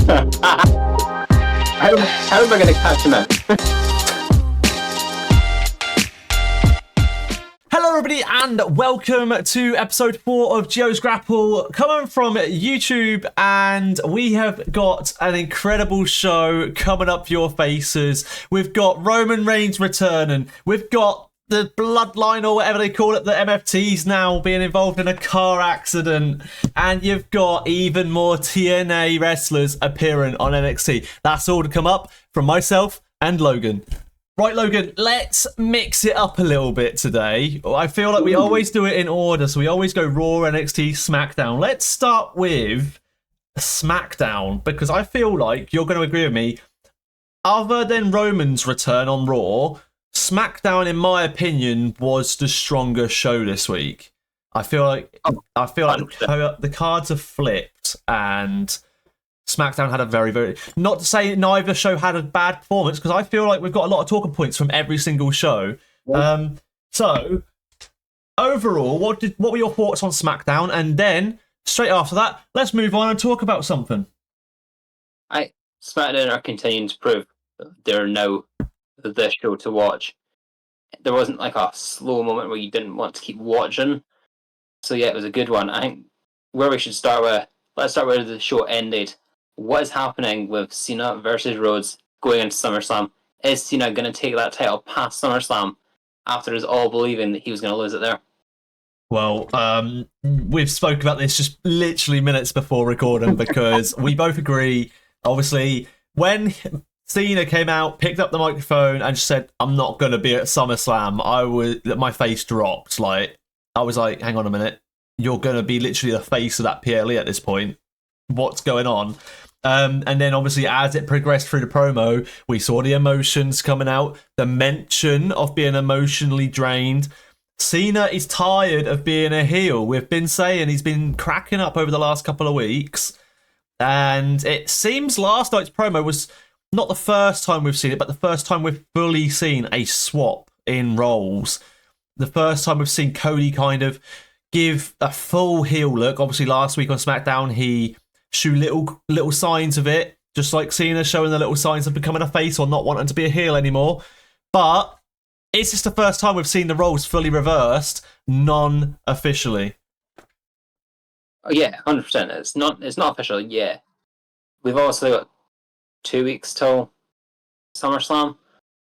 How am I going to catch him out? Hello everybody and welcome to episode 4 of GEO'S GRAPPLE, coming from YouTube, and we have got an incredible show coming up for your faces. We've got Roman Reigns returning, we've got the Bloodline, or whatever they call it, the MFTs now being involved in a car accident, and you've got even more TNA wrestlers appearing on NXT. That's all to come up from myself and Logan. Right, Logan, let's mix it up a little bit today. I feel like we always do it in order, so we always go Raw, NXT, SmackDown. Let's start with SmackDown, because I feel like you're going to agree with me. Other than Roman's return on Raw, SmackDown, in my opinion, was the stronger show this week. I feel like the cards have flipped, and SmackDown had a very, not to say neither show had a bad performance, because I feel like we've got a lot of talking points from every single show. Yeah. So overall, what were your thoughts on SmackDown? And then straight after that, let's move on and talk about something. SmackDown are continuing to prove that they're now the show to watch. There wasn't like a slow moment where you didn't want to keep watching. So yeah, it was a good one. I think where we should start with, let's start where the show ended. What is happening with Cena versus Rhodes going into SummerSlam? Is Cena going to take that title past SummerSlam after us all believing that he was going to lose it there? Well, we've spoke about this just literally minutes before recording, because we both agree, obviously, when Cena came out, picked up the microphone and just said, "I'm not going to be at SummerSlam," my face dropped. I was like, hang on a minute, you're going to be literally the face of that PLE at this point. What's going on? And then obviously as it progressed through the promo, we saw the emotions coming out, the mention of being emotionally drained. Cena is tired of being a heel. We've been saying he's been cracking up over the last couple of weeks, and it seems last night's promo was not the first time we've seen it, but the first time we've fully seen a swap in roles. The first time we've seen Cody kind of give a full heel look. Obviously last week on SmackDown he showed little signs of it, just like Cena showing the little signs of becoming a face or not wanting to be a heel anymore. But it's just the first time we've seen the roles fully reversed, non-officially. Oh yeah, 100%. It's not official yet. We've also got 2 weeks till SummerSlam.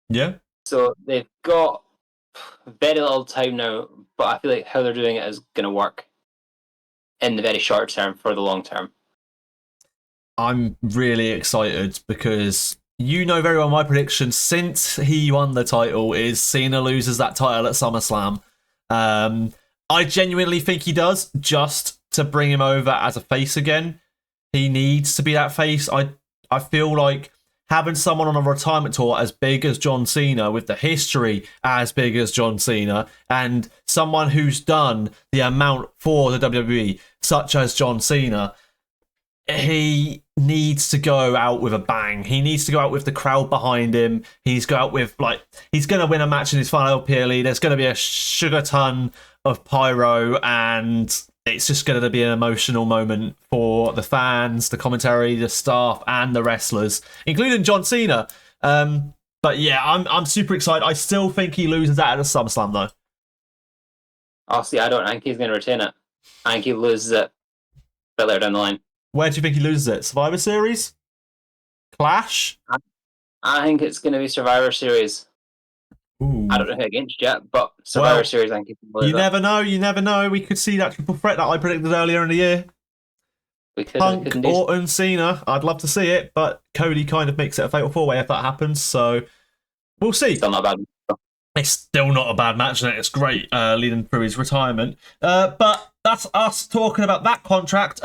Yeah. So they've got very little time now, but I feel like how they're doing it is going to work in the very short term for the long term. I'm really excited because you know very well my prediction since he won the title is Cena loses that title at SummerSlam. I genuinely think he does, just to bring him over as a face again. He needs to be that face. I feel like having someone on a retirement tour as big as John Cena, with the history as big as John Cena, and someone who's done the amount for the WWE, such as John Cena, he needs to go out with a bang. He needs to go out with the crowd behind him. He's go out with, he's going to win a match in his final PLE. There's going to be a sugar ton of pyro, and it's just going to be an emotional moment for the fans, the commentary, the staff, and the wrestlers, including John Cena. But yeah, I'm super excited. I still think he loses that at a SummerSlam, though. Honestly, I don't think he's going to retain it. I think he loses it a bit later down the line. Where do you think he loses it? Survivor Series? Clash? I think it's going to be Survivor Series. Ooh. I don't know who against yet, but Survivor Series, I think he can lose it. You never know. We could see that triple threat that I predicted earlier in the year. We could. Punk, Orton, Cena. I'd love to see it, but Cody kind of makes it a fatal four-way if that happens, so we'll see. Still not bad. It's still not a bad match, and it's great leading through his retirement. But that's us talking about that contract.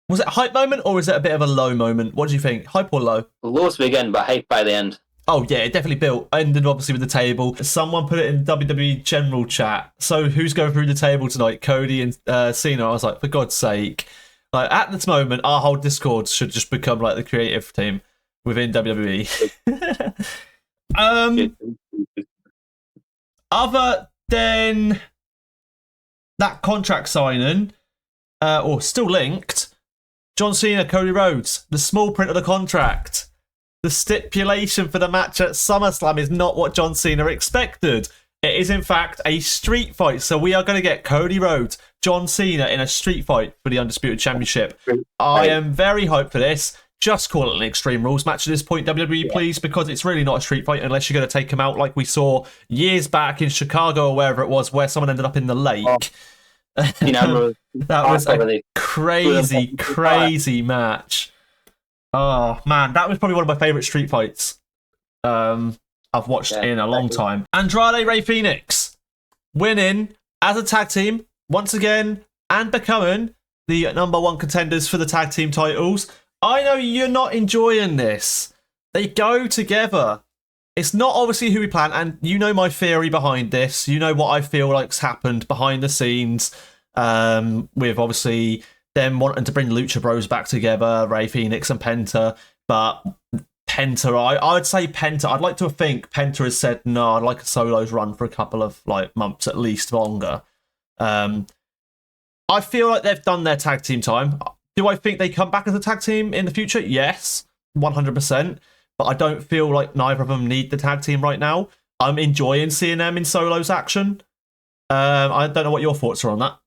Was it a hype moment, or was it a bit of a low moment? What do you think? Hype or low? Low to begin, but hype by the end. Oh, yeah, it definitely built. Ended, obviously, with the table. Someone put it in WWE general chat. So who's going through the table tonight? Cody and Cena. I was like, for God's sake. At this moment, our whole Discord should just become the creative team within WWE. Other than that contract signing, or still linked, John Cena, Cody Rhodes, the small print of the contract. The stipulation for the match at SummerSlam is not what John Cena expected. It is, in fact, a street fight. So we are going to get Cody Rhodes, John Cena in a street fight for the Undisputed Championship. I am very hyped for this. Just call it an Extreme Rules match at this point, WWE, please, because it's really not a street fight unless you're going to take him out like we saw years back in Chicago or wherever it was, where someone ended up in the lake. That was a crazy match. Oh, man, that was probably one of my favourite street fights I've watched in a long time. Andrade Ray Phoenix winning as a tag team once again and becoming the #1 contenders for the tag team titles. I know you're not enjoying this. They go together. It's not obviously who we plan, and you know my theory behind this. You know what I feel like's happened behind the scenes with obviously them wanting to bring Lucha Bros back together, Ray Phoenix and Penta. But Penta, I would say Penta. I'd like to think Penta has said, no, I'd like a solos run for a couple of months at least longer. I feel like they've done their tag team time. Do I think they come back as a tag team in the future? Yes, 100%. But I don't feel like neither of them need the tag team right now. I'm enjoying seeing them in solos action. I don't know what your thoughts are on that.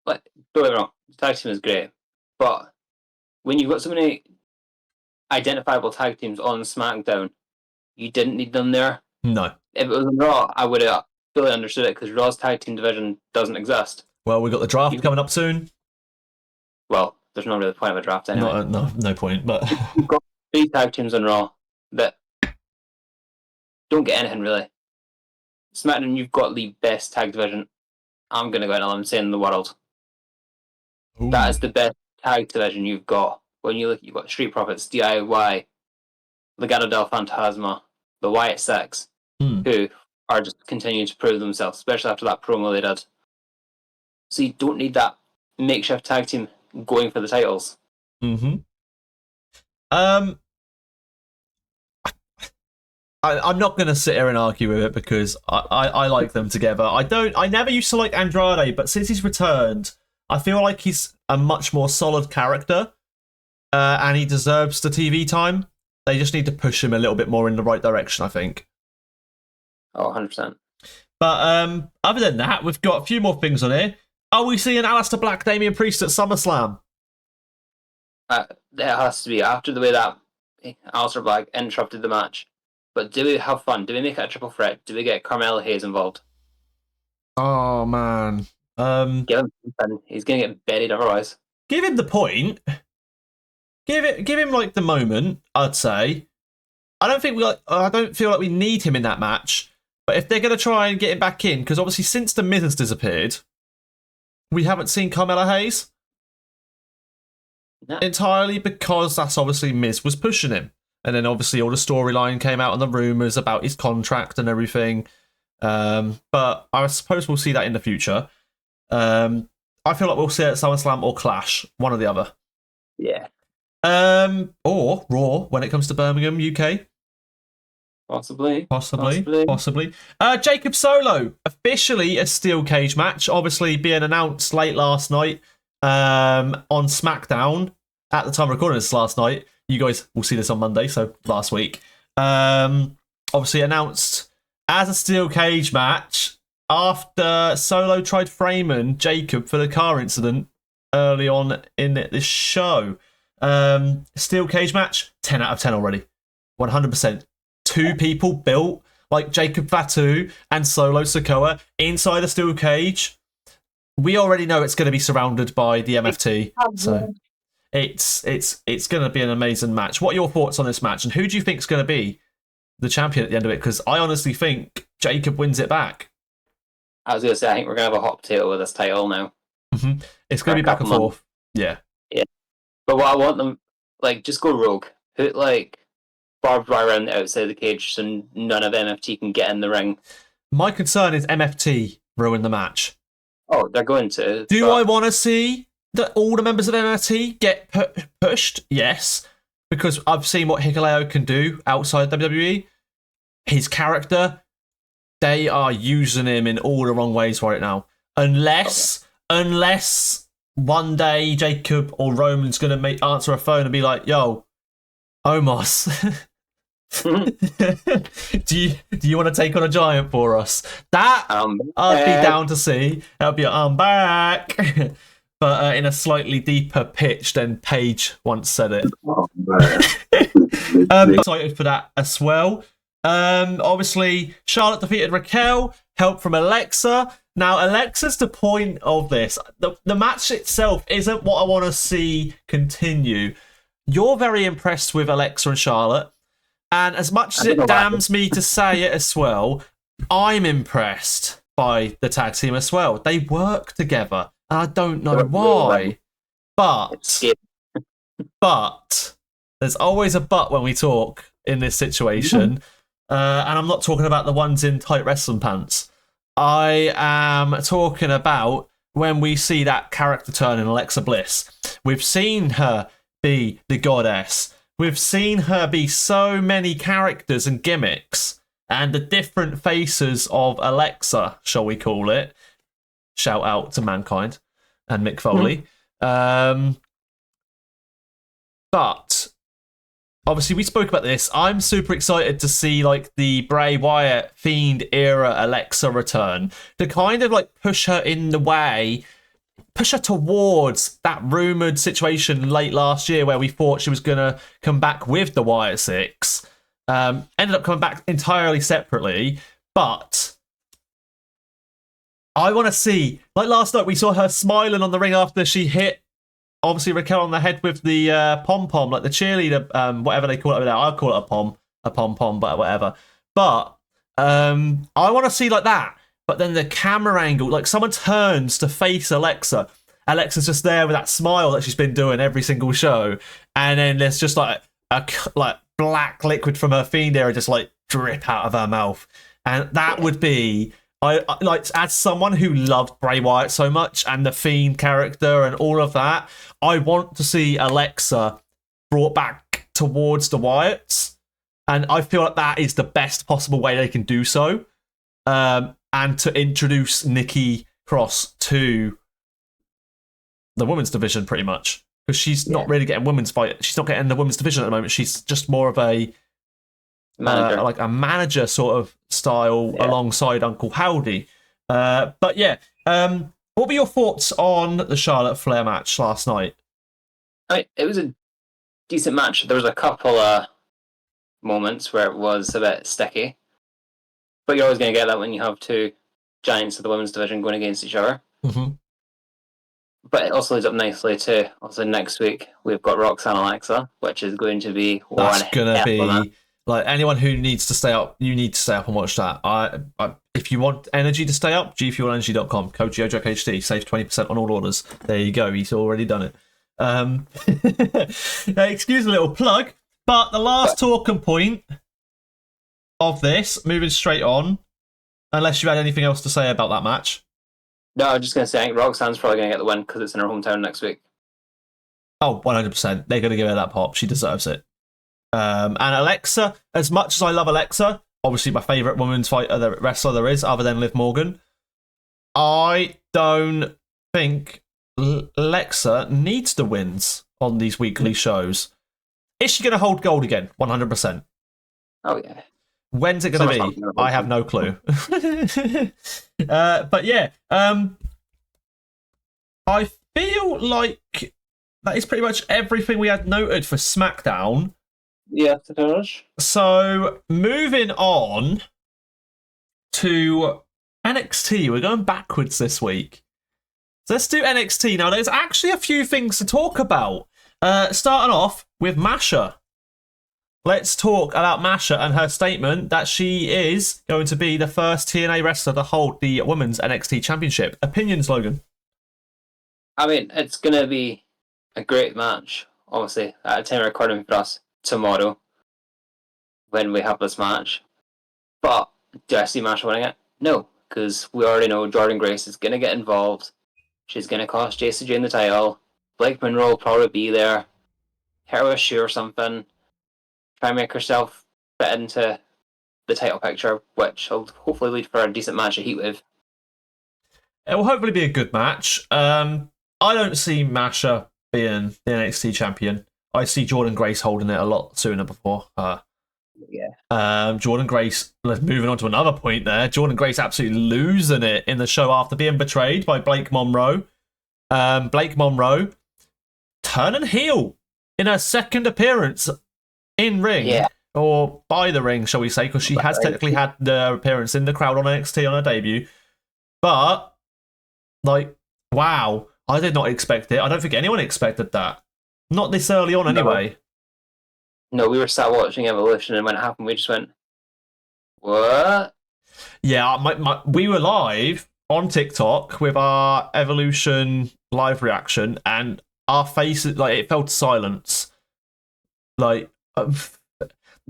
Don't get me wrong, the tag team is great. But when you've got so many identifiable tag teams on SmackDown, you didn't need them there. No. If it was on Raw, I would have fully understood it because Raw's tag team division doesn't exist. Well, we've got the draft coming up soon. Well, there's not really the point of a draft anyway. No point, but... You've got 3 tag teams on Raw that don't get anything, really. SmackDown, you've got the best tag division. I'm going to go out and I'm saying in the world. Ooh. That is the best tag division you've got. When you look, you've got Street Profits, DIY, Legado del Fantasma, the Wyatt Six, who are just continuing to prove themselves, especially after that promo they did. So you don't need that makeshift tag team going for the titles. I'm not going to sit here and argue with it because I like them together. I never used to like Andrade, but since he's returned, I feel like he's a much more solid character, and he deserves the TV time. They just need to push him a little bit more in the right direction, I think. Oh, 100%. But other than that, we've got a few more things on here. Are we seeing Aleister Black, Damian Priest at SummerSlam? That has to be after the way that Aleister Black interrupted the match. But do we have fun? Do we make it a triple threat? Do we get Carmelo Hayes involved? Oh, man. Give him something. He's going to get buried otherwise. Give him the point. Give him the moment, I'd say. I don't feel like we need him in that match. But if they're going to try and get him back in, because obviously since The Miz has disappeared, we haven't seen Carmelo Hayes. No. Entirely because that's obviously Miz was pushing him. And then obviously all the storyline came out and the rumours about his contract and everything. But I suppose we'll see that in the future. I feel like we'll see it at SummerSlam or Clash, one or the other. Yeah. Or Raw when it comes to Birmingham, UK. Possibly. Jacob Solo, officially a steel cage match, obviously being announced late last night on SmackDown. At the time of recording this last night. You guys will see this on Monday, so last week. Obviously announced as a steel cage match after Solo tried framing Jacob for the car incident early on in this show. Steel cage match, 10 out of 10 already. 100%. 2 people built like Jacob Fatu and Solo Sikoa inside a steel cage. We already know it's going to be surrounded by the MFT. So it's going to be an amazing match. What are your thoughts on this match? And who do you think is going to be the champion at the end of it? Because I honestly think Jacob wins it back. I was going to say, I think we're going to have a hot potato with this title now. Mm-hmm. It's going to be back and forth. Yeah. But what I want them, just go rogue. Put, barbed wire around the outside of the cage so none of MFT can get in the ring. My concern is MFT ruin the match. Oh, they're going to. Do I want to see that all the members of MFT get pushed? Yes. Because I've seen what Hikuleo can do outside WWE. His character, they are using him in all the wrong ways right now. Unless one day Jacob or Roman's going to answer a phone and be like, yo, Omos, do you want to take on a giant for us? That I'd be down to see. That would be I'm back. But in a slightly deeper pitch than Paige once said it. I'm excited for that as well. Obviously, Charlotte defeated Raquel, help from Alexa. Now, Alexa's the point of this. The match itself isn't what I want to see continue. You're very impressed with Alexa and Charlotte. And as much as it damns me to say it as well, I'm impressed by the tag team as well. They work together. And I don't know why. But there's always a but when we talk in this situation. And I'm not talking about the ones in tight wrestling pants. I am talking about when we see that character turn in Alexa Bliss. We've seen her be the goddess. We've seen her be so many characters and gimmicks. And the different faces of Alexa, shall we call it. Shout out to Mankind and Mick Foley. But obviously, we spoke about this. I'm super excited to see like the Bray Wyatt Fiend era Alexa return to kind of like push her in the way, push her towards that rumored situation late last year where we thought she was going to come back with the Wyatt Six. Ended up coming back entirely separately, but I want to see, like last night, we saw her smiling on the ring after she hit obviously Raquel on the head with the pom-pom, like the cheerleader, whatever they call it over there. I'll call it a pom-pom, but whatever. But I want to see like that. But then the camera angle, like someone turns to face Alexa. Alexa's just there with that smile that she's been doing every single show. And then there's just like a black liquid from her Fiend area just like drip out of her mouth. And that would be... I like, as someone who loved Bray Wyatt so much and the Fiend character and all of that, I want to see Alexa brought back towards the Wyatts, and I feel like that is the best possible way they can do so, and to introduce Nikki Cross to the women's division pretty much, because she's not really getting women's fight. She's not getting the women's division at the moment. She's just more of a like a manager sort of style alongside Uncle Howdy. But yeah, what were your thoughts on the Charlotte Flair match last night? It was a decent match. There was a couple of moments where it was a bit sticky, but you're always going to get that when you have two giants of the women's division going against each other. Mm-hmm. But it also leads up nicely to also next week we've got Roxanne Alexa, which is going to be like anyone who needs to stay up, you need to stay up and watch that. If you want energy to stay up, gfuelenergy.com, code GeoJokeHD, save 20% on all orders. There you go, he's already done it. Excuse a little plug, but the last talking point of this, moving straight on, unless you had anything else to say about that match. No, I'm just going to say I think Roxanne's probably going to get the win because it's in her hometown next week. Oh, 100%. They're going to give her that pop. She deserves it. And Alexa, as much as I love Alexa, obviously my favourite women's wrestler there is, other than Liv Morgan, I don't think Alexa needs the wins on these weekly shows. Is she going to hold gold again? 100%. Oh, yeah. When's it going to be? I have no clue. But yeah, I feel like that is pretty much everything we had noted for SmackDown. Yeah, Satosh. So moving on to NXT, we're going backwards this week. So let's do NXT. Now, there's actually a few things to talk about. Starting off with Masha. Let's talk about Masha and her statement that she is going to be the first TNA wrestler to hold the Women's NXT Championship. Opinions, Logan? I mean, it's going to be a great match, obviously, at a time recording for us tomorrow when we have this match. But do I see Masha winning it? No, because we already know Jordan Grace is going to get involved. She's going to cost Jacy Jane the title. Blake Monroe will probably be there. Her with Shu or something. Try and make herself fit into the title picture, which will hopefully lead for a decent match of Heatwave. It will hopefully be a good match. I don't see Masha being the NXT champion. I see Jordan Grace holding it a lot sooner before her. Yeah. Jordan Grace, moving on to another point there, Jordan Grace absolutely losing it in the show after being betrayed by Blake Monroe. Blake Monroe turning heel in her second appearance in ring. Yeah. Or by the ring, shall we say, because she has technically had the appearance in the crowd on NXT on her debut. But, like, wow, I did not expect it. I don't think anyone expected that. Not this early on, anyway. No, we were sat watching Evolution, and when it happened, we just went, what? Yeah, we were live on TikTok with our Evolution live reaction, and our faces, like, it fell to silence. Like,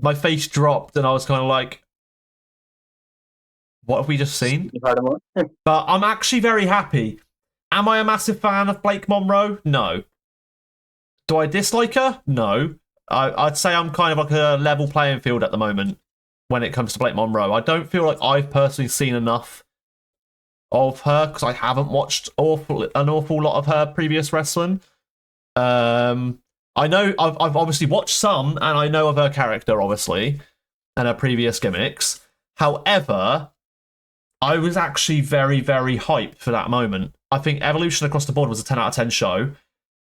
my face dropped, and I was kind of like, what have we just seen? But I'm actually very happy. Am I a massive fan of Blake Monroe? No. Do I dislike her? No. I'd say I'm kind of like a level playing field at the moment when it comes to Blake Monroe. I don't feel like I've personally seen enough of her because I haven't watched an awful lot of her previous wrestling. I know I've obviously watched some, and I know of her character, obviously, and her previous gimmicks. However, I was actually very, very hyped for that moment. I think Evolution across the board was a 10 out of 10 show.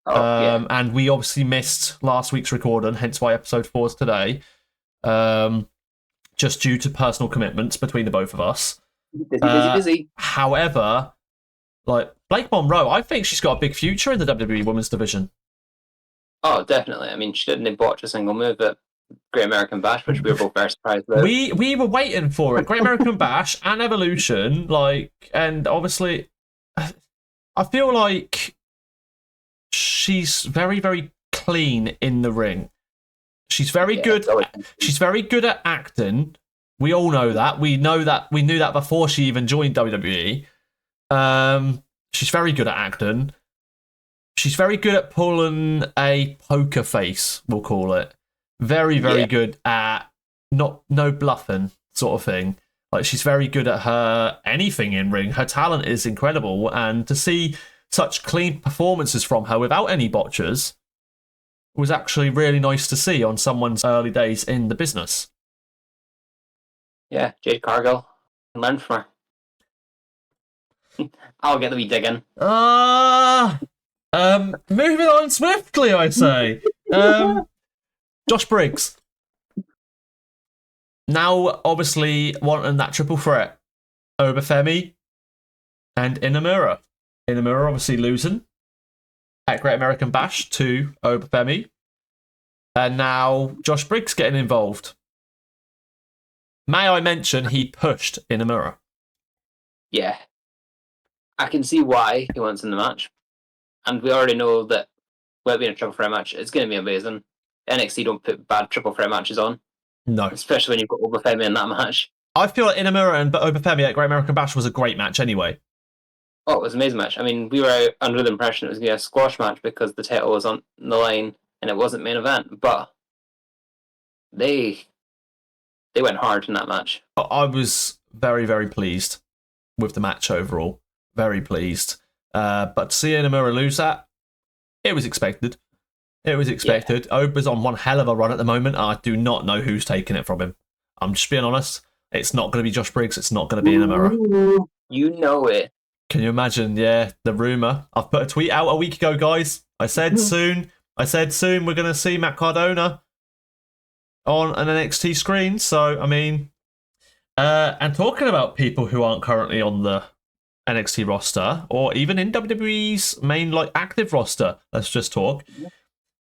And we obviously missed last week's recording, hence why episode 4 is today. Just due to personal commitments between the both of us. Busy. However, like Blake Monroe, I think she's got a big future in the WWE Women's Division. Oh, definitely. I mean, she didn't botch a single move at Great American Bash, which we were both very surprised about. We were waiting for it. Great American Bash and Evolution, and obviously, I feel like she's very, very clean in the ring. She's very good. She's very good at acting. We all know that. We knew that before she even joined WWE. She's very good at acting. She's very good at pulling a poker face, we'll call it. Very, very good at no bluffing sort of thing. Like, she's very good at her anything in ring. Her talent is incredible, and to see such clean performances from her without any botchers was actually really nice to see on someone's early days in the business. Yeah, Jade Cargill. Learn from her. I'll get the wee digging. Moving on swiftly, I say. Josh Briggs. Now, obviously, wanting that triple threat. Obafemi and Inamura. Inamura obviously losing at Great American Bash to Obafemi. And now Josh Briggs getting involved. May I mention he pushed Inamura? Yeah. I can see why he wants in the match. And we already know that without being a triple threat match, it's going to be amazing. NXT don't put bad triple threat matches on. No. Especially when you've got Obafemi in that match. I feel like Inamura and Obafemi at Great American Bash was a great match anyway. Oh, it was an amazing match. I mean, we were under the impression it was going to be a squash match because the title was on the line and it wasn't main event, but they went hard in that match. I was very, very pleased with the match overall. Very pleased. But to see Inamura lose that, it was expected. It was expected. Yeah. Oba's on one hell of a run at the moment. I do not know who's taking it from him. I'm just being honest. It's not going to be Josh Briggs. It's not going to be Inamura. You know it. Can you imagine? Yeah, the rumour. I've put a tweet out a week ago, guys. I said soon we're going to see Matt Cardona on an NXT screen. So, I mean, and talking about people who aren't currently on the NXT roster or even in WWE's main active roster, let's just talk.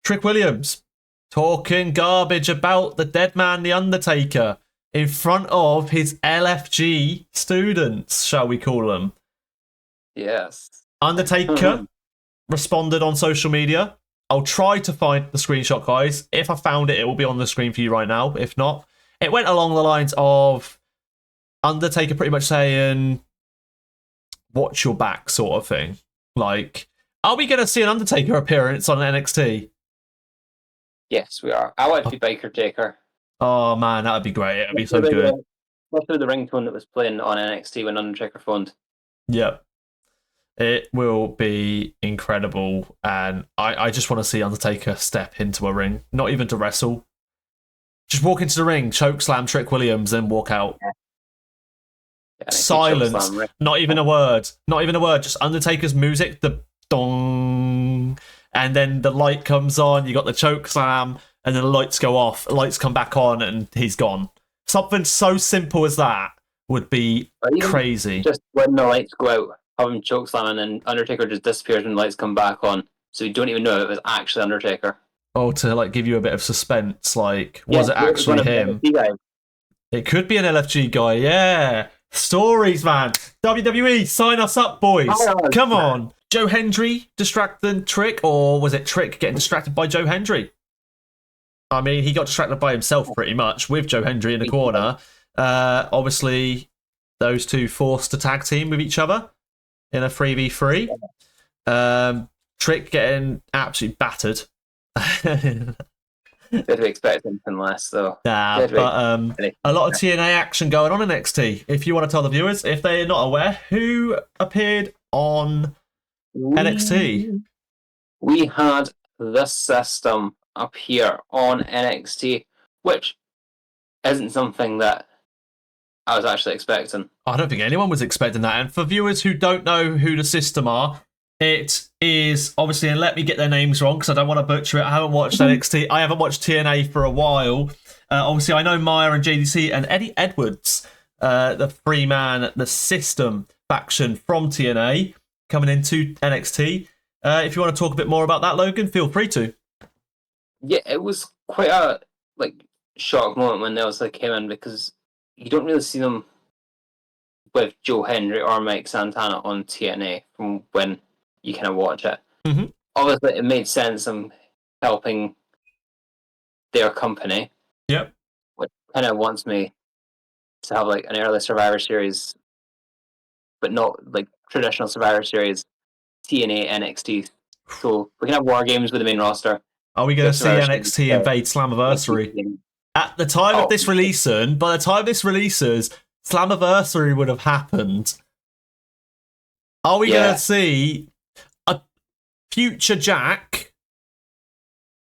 Trick Williams talking garbage about the dead man, The Undertaker, in front of his LFG students, shall we call them? Yes. Undertaker responded on social media. I'll try to find the screenshot, guys. If I found it, it will be on the screen for you right now. If not, it went along the lines of Undertaker pretty much saying, watch your back sort of thing. Like, are we going to see an Undertaker appearance on NXT? Yes, we are. I want to be Baker Taker. Oh, man, that would be great. It would be so good. Especially the ringtone that was playing on NXT when Undertaker phoned. Yep. It will be incredible, and I just want to see Undertaker step into a ring, not even to wrestle. Just walk into the ring, choke slam Trick Williams, and walk out. Yeah, Silence. Not even a word. Not even a word. Just Undertaker's music, the dong, and then the light comes on. You got the choke slam, and then the lights go off. The lights come back on, and he's gone. Something so simple as that would be crazy. Just when the lights go out, have him choke slam, and then Undertaker just disappears when the lights come back on, so you don't even know it was actually Undertaker. Oh, to like give you a bit of suspense, like was it actually him? It could be an LFG guy, yeah. Stories, man. WWE, sign us up, boys. Come on. Joe Hendry distracting Trick, or was it Trick getting distracted by Joe Hendry? I mean, he got distracted by himself pretty much with Joe Hendry in the corner. Obviously, those two forced to tag team with each other in a 3v3. Trick getting absolutely battered. Did we expect anything less, though? Nah, but a lot of TNA action going on in NXT. If you want to tell the viewers, if they're not aware, who appeared on NXT? We had this system up here on NXT, which isn't something that I was actually expecting. I don't think anyone was expecting that. And for viewers who don't know who the system are, it is obviously, and let me get their names wrong because I don't want to butcher it. I haven't watched NXT. I haven't watched TNA for a while. Obviously, I know Maya and JDC and Eddie Edwards, the three-man, the system faction from TNA coming into NXT. If you want to talk a bit more about that, Logan, feel free to. Yeah, it was quite a shock moment when they came in, because you don't really see them with Joe Hendry or Mike Santana on TNA from when you kind of watch it. Mm-hmm. Obviously, it made sense in helping their company. Yep. Which kind of wants me to have like an early Survivor Series, but not like traditional Survivor Series, TNA, NXT. So we can have War Games with the main roster. Are we going to see NXT invade Slammiversary? At the time of this releasing, by the time this releases, Slammiversary would have happened. Are we going to see a future Jack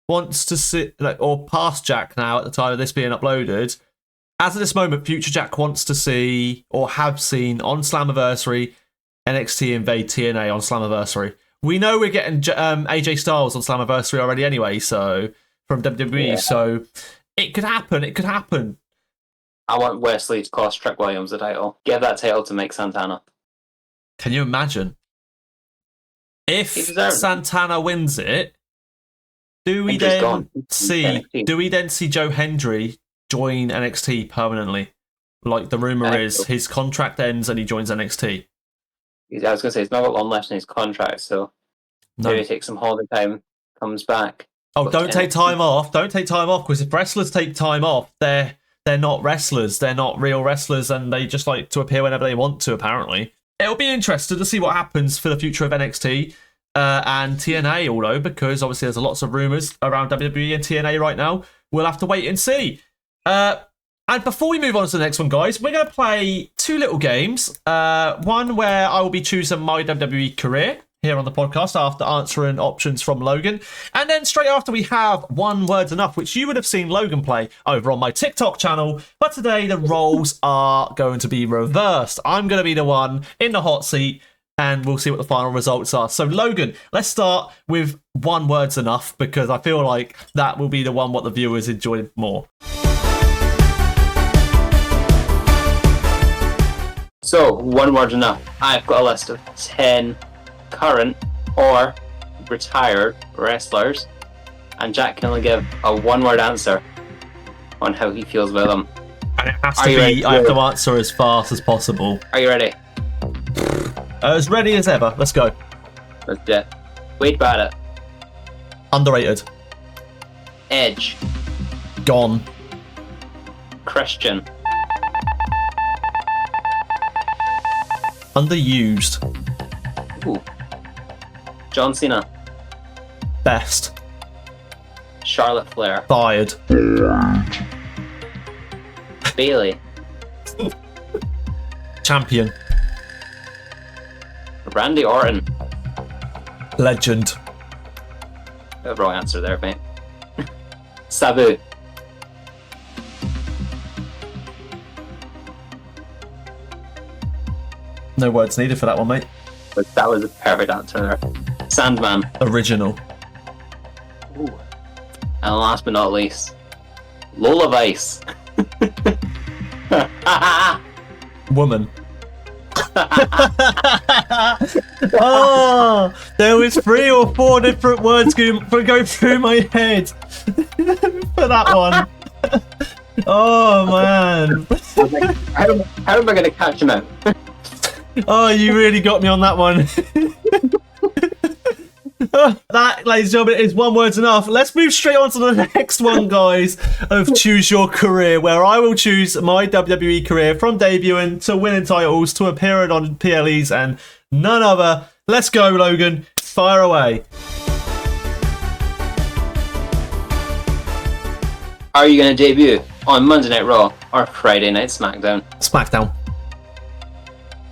wants to see, or past Jack now at the time of this being uploaded? As of this moment, future Jack wants to see, or have seen on Slammiversary, NXT invade TNA on Slammiversary. We know we're getting AJ Styles on Slammiversary already anyway, so from WWE, so it could happen. It could happen. I want Wesley to cost Trick Williams the title. Give that title to Mike Santana. Can you imagine? If Santana wins it, do we then see Joe Hendry join NXT permanently? Like the rumor is, his contract ends and he joins NXT. I was going to say, he's not got long left in his contract, so maybe take some holiday time, comes back. Oh, don't take time off. Don't take time off, because if wrestlers take time off, they're not wrestlers. They're not real wrestlers, and they just like to appear whenever they want to, apparently. It'll be interesting to see what happens for the future of NXT and TNA, although, because obviously there's lots of rumours around WWE and TNA right now. We'll have to wait and see. And before we move on to the next one, guys, we're going to play two little games. One where I will be choosing my WWE career here on the podcast after answering options from Logan. And then straight after we have One Word's Enough, which you would have seen Logan play over on my TikTok channel. But today the roles are going to be reversed. I'm going to be the one in the hot seat, and we'll see what the final results are. So Logan, let's start with One Word's Enough, because I feel like that will be the one what the viewers enjoy more. So, One Word's Enough. I've got a list of 10 current or retired wrestlers, and Jack can only give a one-word answer on how he feels about them. And it has to be, I have to answer as fast as possible. Are you ready? As ready as ever. Let's go. Let's do it. Wade Barrett. Underrated. Edge. Gone. Christian. Underused. Ooh. John Cena. Best. Charlotte Flair. Fired. Bailey. Champion. Randy Orton. Legend. Wrong answer there, mate. Sabu. No words needed for that one, mate. But that was a perfect answer there. Sandman. Original. Ooh. And last but not least, Lola Vice. Woman. Oh, there was 3 or 4 different words going through my head for that one. Oh man. How am I going to catch him out? Oh, you really got me on that one. That, ladies and gentlemen, is one word's enough. Let's move straight on to the next one, guys, of Choose Your Career, where I will choose my WWE career from debuting to winning titles to appearing on PLEs and none other. Let's go, Logan. Fire away. Are you going to debut on Monday Night Raw or Friday Night SmackDown? SmackDown.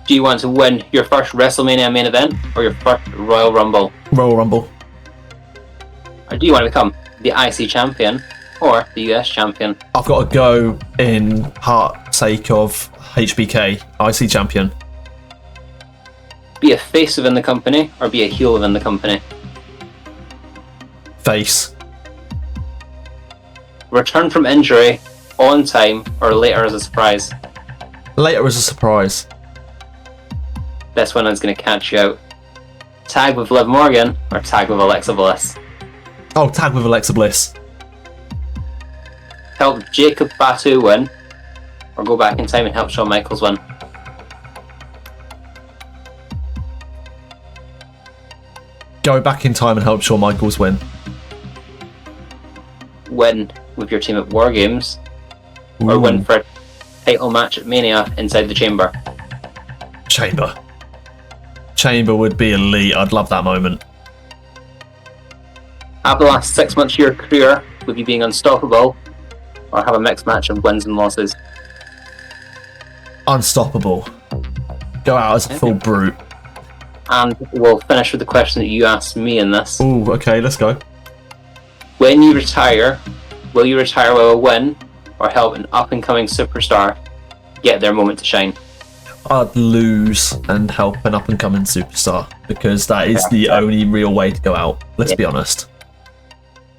Do you want to win your first WrestleMania main event or your first Royal Rumble? Royal Rumble. Or do you want to become the IC champion or the US champion? I've got to go in heart sake of HBK, IC champion. Be a face within the company or be a heel within the company? Face. Return from injury on time or later as a surprise? Later as a surprise. This one is going to catch you out. Tag with Liv Morgan or tag with Alexa Bliss? Oh, tag with Alexa Bliss. Help Jacob Fatu win or go back in time and help Shawn Michaels win? Go back in time and help Shawn Michaels win. Win with your team at War Games or Ooh. win for a title match at Mania inside the Chamber? Chamber. Chamber would be elite. I'd love that moment. Have the last 6 months of your career with you being unstoppable or have a mixed match of wins and losses? Unstoppable. Go out as a full brute. And we'll finish with the question that you asked me in this. Ooh, okay, let's go. When you retire, will you retire with a win or help an up-and-coming superstar get their moment to shine? I'd lose and help an up-and-coming superstar because that is the only real way to go out. Let's be honest.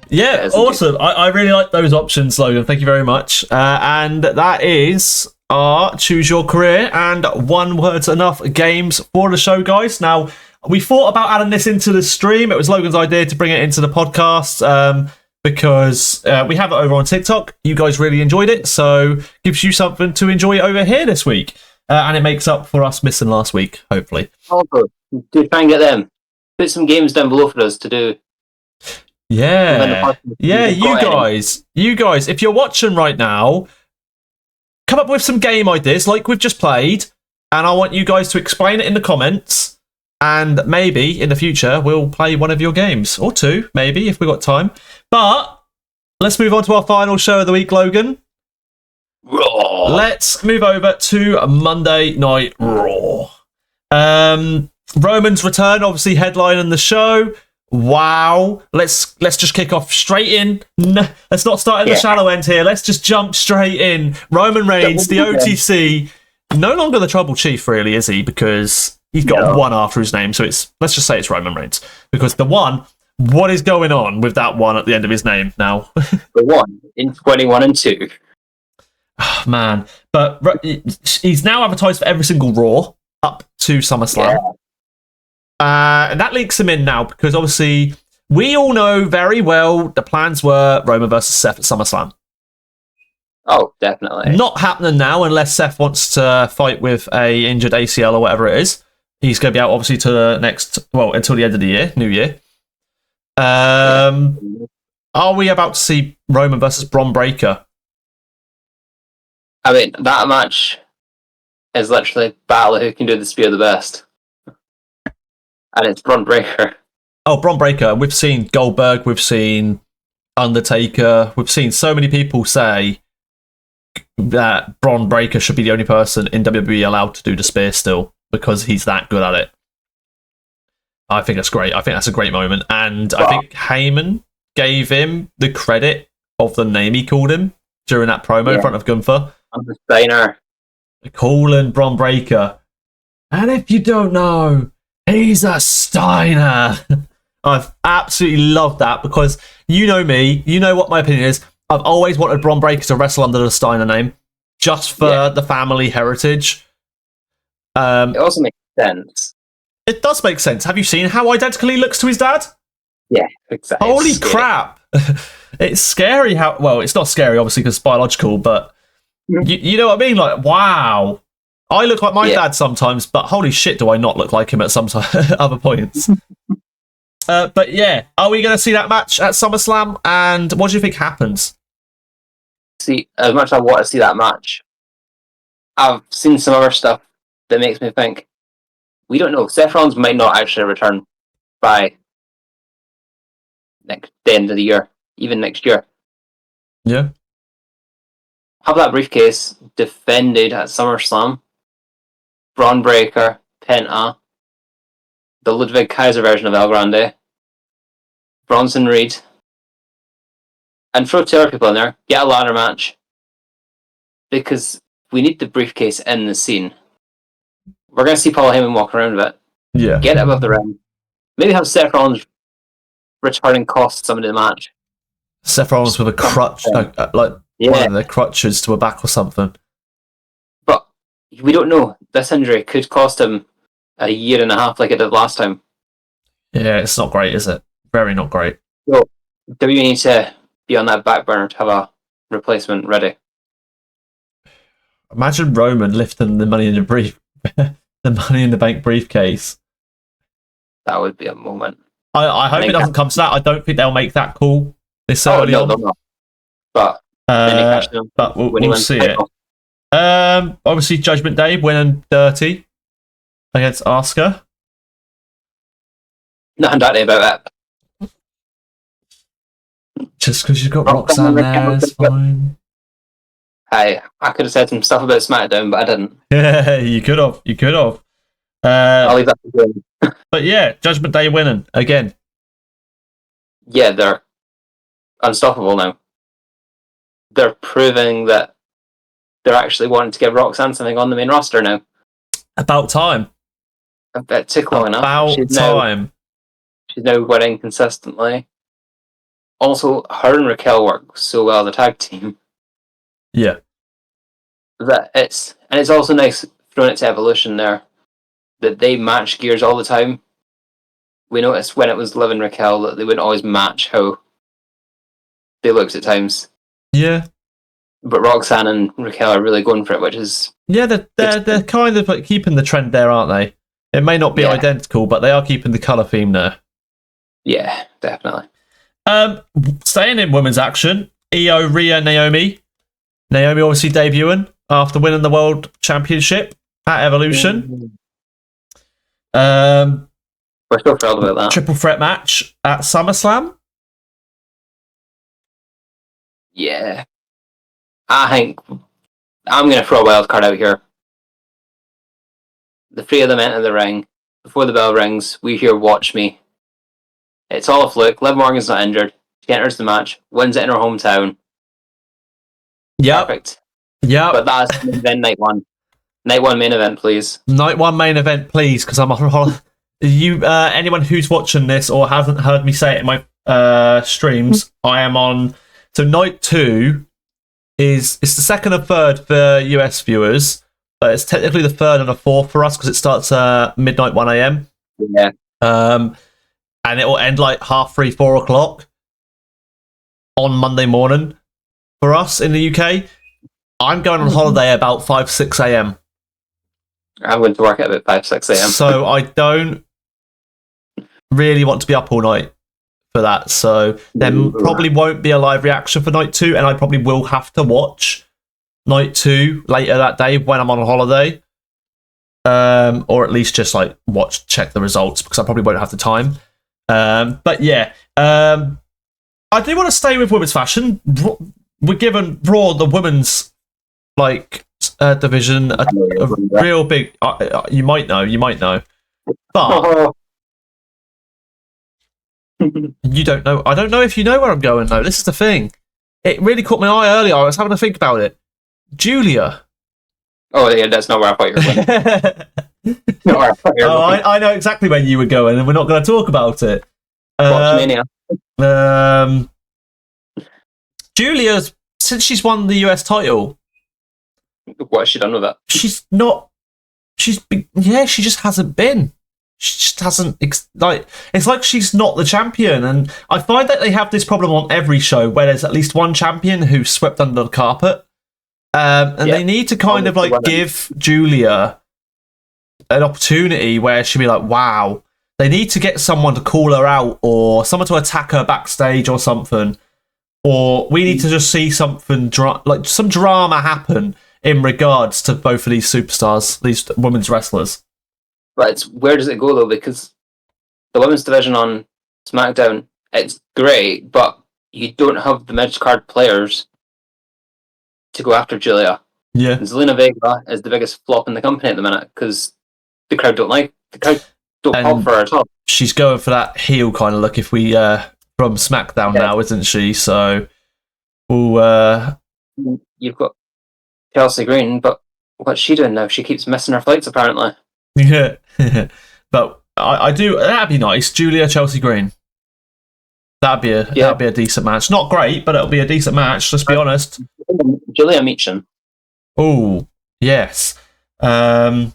Yeah, awesome. I really like those options, Logan. Thank you very much. And that is our Choose Your Career and One Word's Enough games for the show, guys. Now, we thought about adding this into the stream. It was Logan's idea to bring it into the podcast because we have it over on TikTok. You guys really enjoyed it, so gives you something to enjoy over here this week. And it makes up for us missing last week, hopefully. Oh, good. Do try and get them. Put some games down below for us to do. Yeah. Yeah, you guys, if you're watching right now, come up with some game ideas like we've just played, and I want you guys to explain it in the comments, and maybe in the future we'll play one of your games, or 2, maybe, if we've got time. But let's move on to our final show of the week, Logan. Raw. Let's move over to Monday Night Raw. Roman's return, obviously headlining the show. Wow. Let's just kick off straight in. Let's not start at the shallow end here. Let's just jump straight in. Roman Reigns, the OTC, no longer the Trouble Chief, really, is he? Because he's got one after his name. So let's just say it's Roman Reigns. Because the one, what is going on with that one at the end of his name now? The one in 21 and 2. Oh, man. But he's now advertised for every single Raw up to SummerSlam. Yeah. And that links him in now because obviously we all know very well the plans were Roman versus Seth at SummerSlam. Oh, definitely. Not happening now unless Seth wants to fight with a injured ACL or whatever it is. He's going to be out obviously to the until the end of the year, New Year. Are we about to see Roman versus Braun Breaker? I mean, that match is literally battle of who can do the spear the best. And it's Braun Breaker. Oh, Braun Breaker. We've seen Goldberg. We've seen Undertaker. We've seen so many people say that Braun Breaker should be the only person in WWE allowed to do the spear still because he's that good at it. I think that's great. I think that's a great moment. And I think Heyman gave him the credit of the name he called him during that promo in front of Gunther. I'm the Steiner. Calling Bron Breakker. And if you don't know, he's a Steiner. I've absolutely loved that because you know me, you know what my opinion is. I've always wanted Bron Breakker to wrestle under the Steiner name, just for the family heritage. It also makes sense. It does make sense. Have you seen how identical he looks to his dad? Yeah, exactly. Holy crap. It's scary how... Well, it's not scary, obviously, because it's biological, but you know what I mean? Like, wow. I look like my dad sometimes, but holy shit, do I not look like him at some other points. But yeah, are we going to see that match at SummerSlam? And what do you think happens? See, as much as I want to see that match, I've seen some other stuff that makes me think, we don't know. Seth Rollins might not actually return by the end of the year, even next year. Yeah. Have that briefcase defended at SummerSlam. Braun Breaker, Penta, the Ludwig Kaiser version of El Grande, Bronson Reed, and throw 2 other people in there. Get a ladder match. Because we need the briefcase in the scene. We're going to see Paul Heyman walk around with it. Yeah. Get it above the ring. Maybe have Seth Rollins returning cost somebody the match. Seth Rollins with a crutch, one of the crutches to a back or something. But we don't know. This injury could cost him a year and a half like it did last time. Yeah, it's not great, is it? Very not great. So, do we need to be on that back burner to have a replacement ready? Imagine Roman lifting the Money in the Money in the Bank briefcase. That would be a moment. I hope it doesn't come to that. I don't think they'll make that call this early on. No. But we'll see it. Obviously, Judgment Day winning dirty against Asuka. Nothing dirty about that. Just because you've got Roxanne there, it's fine. I could have said some stuff about SmackDown, but I didn't. Yeah, you could have. I'll leave that to you. But yeah, Judgment Day winning again. Yeah, they're unstoppable now. They're proving that they're actually wanting to give Roxanne something on the main roster now. About time. It took long enough. About time. She's now winning consistently. Also, her and Raquel work so well as a tag team. Yeah. It's also nice throwing it to Evolution there that they match gears all the time. We noticed when it was Liv and Raquel that they wouldn't always match how they looked at times. Yeah. But Roxanne and Raquel are really going for it, which is... Yeah, they're kind of like keeping the trend there, aren't they? It may not be identical, but they are keeping the colour theme there. Yeah, definitely. Staying in women's action, Io, Rhea, Naomi. Naomi obviously debuting after winning the World Championship at Evolution. We're so thrilled about that. Triple threat match at SummerSlam. Yeah. I think I'm going to throw a wild card out here. The 3 of them enter the ring. Before the bell rings, we hear "Watch Me." It's all a fluke. Liv Morgan's not injured. She enters the match, wins it in her hometown. Yep. Perfect. Yep. But that's then night 1. Night 1 main event, please. Night 1 main event, please, because I'm on. Anyone who's watching this or hasn't heard me say it in my streams, I am on. So night 2 it's the second and third for US viewers, but it's technically the third and the fourth for us because it starts midnight 1 a.m. Yeah. And it will end like 3:30, 4 o'clock on Monday morning for us in the UK. I'm going on holiday about 5, 6 a.m. I'm going to work at about 5, 6 a.m. So I don't really want to be up all night for that. So there probably won't be a live reaction for night 2, and I probably will have to watch night 2 later that day when I'm on holiday. Or at least just like check the results because I probably won't have the time. But yeah, I do want to stay with women's fashion. We're giving Raw the women's division a real big. You might know, but You don't know. I don't know if you know where I'm going, though. This is the thing. It really caught my eye earlier. I was having to think about it. Julia. Oh, yeah, that's not where I thought you were going. Not where I thought you were going. I know exactly where you were going, and we're not going to talk about it. Watchmania. Julia's, since she's won the US title, What has she done with it? she just hasn't been. She just hasn't, it's like she's not the champion. And I find that they have this problem on every show where there's at least one champion who's swept under the carpet. They need to kind of give Julia an opportunity where she'll be like, wow. They need to get someone to call her out or someone to attack her backstage or something. Or we need to just see something, some drama happen in regards to both of these superstars, these women's wrestlers. But where does it go, though? Because the women's division on SmackDown, it's great, but you don't have the mid-card players to go after Julia. Yeah. And Zelina Vega is the biggest flop in the company at the minute because the crowd don't pop for her at all. She's going for that heel kind of look if we from SmackDown now, isn't she? So you've got Chelsea Green, but what's she doing now? She keeps missing her flights apparently. Yeah. But I do, that'd be nice. Julia, Chelsea Green. That'd be a decent match. Not great, but it'll be a decent match, let's be honest. Julia Meacham. Oh, yes. But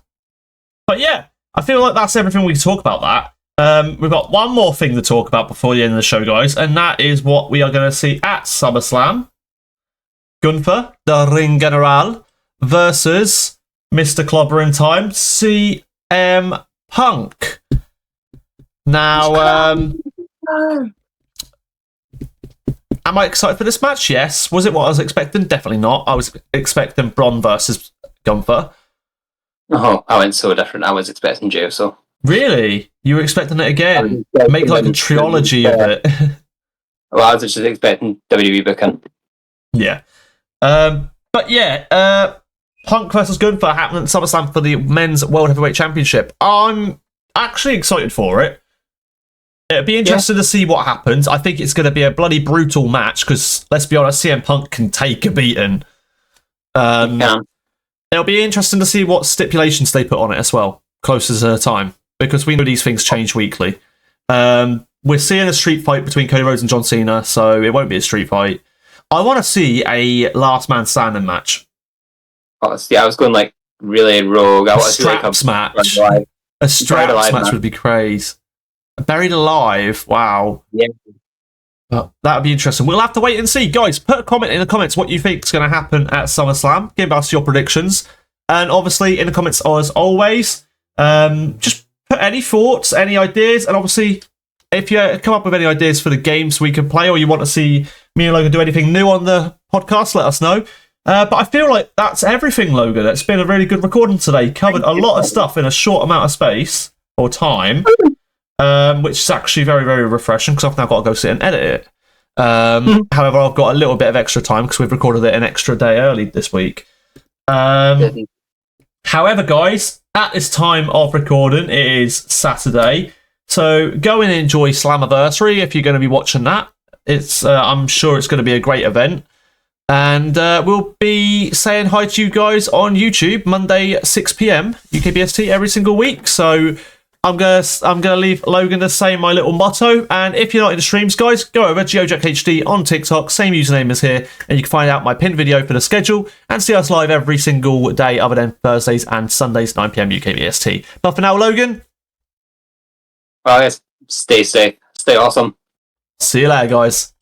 yeah, I feel like that's everything we can talk about that. We've got one more thing to talk about before the end of the show, guys, and that is what we are going to see at SummerSlam. Gunther, the Ring General, versus Mr. Clobber in Time, CM Punk. Now, am I excited for this match? Yes. Was it what I was expecting? Definitely not. I was expecting Braun versus Gunther. Oh, I went so different. I was expecting Joe, so. Really? You were expecting it again? Make like a trilogy of it. Well, I was just expecting WWE booking. Yeah. But yeah, Punk versus Gunther happening at SummerSlam for the Men's World Heavyweight Championship. I'm actually excited for it. It'd be interesting to see what happens. I think it's going to be a bloody brutal match because, let's be honest, CM Punk can take a beating. It'll be interesting to see what stipulations they put on it as well, closer to the time, because we know these things change weekly. We're seeing a street fight between Cody Rhodes and John Cena, so it won't be a street fight. I want to see a last man standing match. Oh, yeah, I was going like really rogue. I want to see like a match. A straps match would be crazy. Buried alive, wow. Yeah. That would be interesting. We'll have to wait and see. Guys, put a comment in the comments what you think is going to happen at SummerSlam. Give us your predictions. And obviously, in the comments, as always, just put any thoughts, any ideas. And obviously, if you come up with any ideas for the games we can play or you want to see me and Logan do anything new on the podcast, let us know. But I feel like that's everything, Logan. It's been a really good recording today. Covered a lot of stuff in a short amount of space or time. Which is actually very, very refreshing because I've now got to go sit and edit it. However, I've got a little bit of extra time because we've recorded it an extra day early this week. However, guys, at this time of recording, it is Saturday. So go and enjoy Slammiversary if you're going to be watching that. I'm sure it's going to be a great event. And we'll be saying hi to you guys on YouTube Monday 6 p.m. UKBST every single week. So I'm gonna leave Logan to say my little motto. And if you're not in the streams, guys, go over GeoJackHD on TikTok, same username as here, and you can find out my pinned video for the schedule and see us live every single day other than Thursdays and Sundays 9 p.m. UKBST. But for now, Logan. Well, guys, stay safe, stay awesome. See you later, guys.